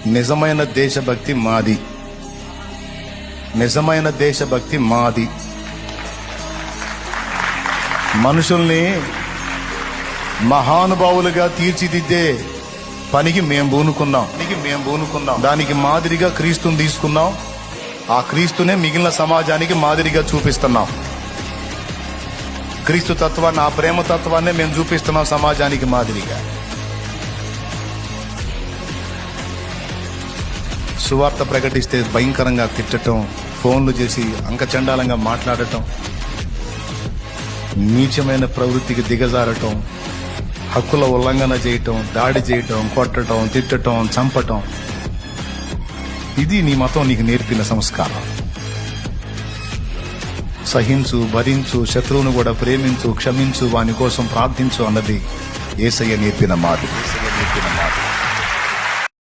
నిజమైన దేశభక్తి మాది. నిజమైన దేశభక్తి మాది. మనుషుల్ని మహానుభావులుగా తీర్చిదిద్దే పనికి మేము పూనుకున్నాం. దానికి మాదిరిగా క్రీస్తుని తీసుకున్నాం. ఆ క్రీస్తునే మిగిలిన సమాజానికి మాదిరిగా చూపిస్తున్నాం. క్రీస్తు తత్వాన్ని, ఆ ప్రేమ తత్వాన్ని మేము చూపిస్తున్నాం సమాజానికి మాదిరిగా. సువార్త ప్రకటిస్తే భయంకరంగా తిట్టడం, ఫోన్లు చేసి అంకచండాలంగా మాట్లాడటం, నీచమైన ప్రవృత్తికి దిగజారటం, హక్కుల ఉల్లంఘన చేయటం, దాడి చేయటం, కొట్టడం, తిట్టడం, చంపటం, ఇది నీ మతం నీకు నేర్పిన సంస్కారం. సహించు, భరించు, శత్రువును కూడా ప్రేమించు, క్షమించు, వాని కోసం ప్రార్థించు అన్నది యేసయ్య నేర్పిన మాదిరి.